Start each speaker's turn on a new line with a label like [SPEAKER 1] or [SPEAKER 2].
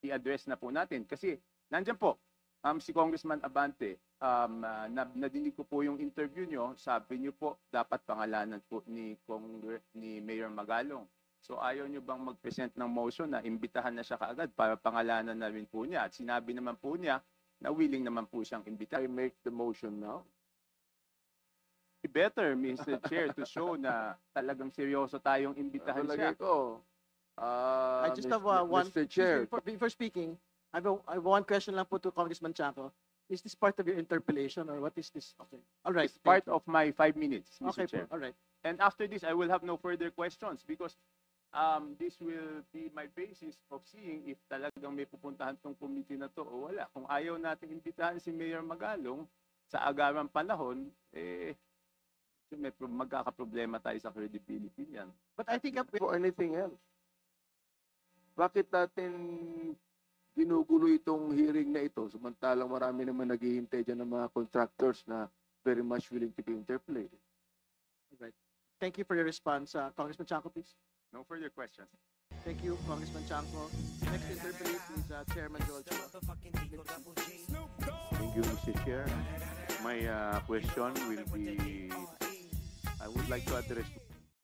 [SPEAKER 1] i-address na po natin. Kasi nandiyan po, si Congressman Abante, nadinig ko po yung interview nyo, sabi nyo po, dapat pangalanan po ni Mayor Magalong. So ayaw nyo bang mag-present ng motion na imbitahan na siya kaagad para pangalanan na rin po niya? At sinabi naman po niya na willing naman po siyang imbitahan.
[SPEAKER 2] I make the motion now.
[SPEAKER 1] Better, Mr. Chair, to show na talagang seryoso tayong imbitahan siya.
[SPEAKER 2] Lagay ko.
[SPEAKER 3] I just have one.
[SPEAKER 2] Mr. Chair.
[SPEAKER 3] Before speaking, I have one question lang po to Congressman Chanco. Is this part of your interpellation or what is this? Okay. All right.
[SPEAKER 1] It's part of my 5 minutes, Mr.
[SPEAKER 3] Okay
[SPEAKER 1] Chair.
[SPEAKER 3] po. All right.
[SPEAKER 1] And after this, I will have no further questions because this will be my basis of seeing if talagang may pupuntahan tong committee na to o wala. Kung ayaw natin imbitahan si Mayor Magalong sa agarang panahon, may magkakaproblema tayo sa credibility niyan.
[SPEAKER 3] But I think
[SPEAKER 2] For anything else. Bakit natin ginugulo itong hearing na ito samantalang marami naman naghihintay dyan ng mga contractors na very much willing to be interpolated?
[SPEAKER 3] right. Thank you for your response, Congressman Chanco, please.
[SPEAKER 1] No further questions.
[SPEAKER 3] Thank you, Congressman Chanco. Next interpellate is Chairman Joel Chua.
[SPEAKER 4] Thank you, Mr. Chair. My question will be, I would like to address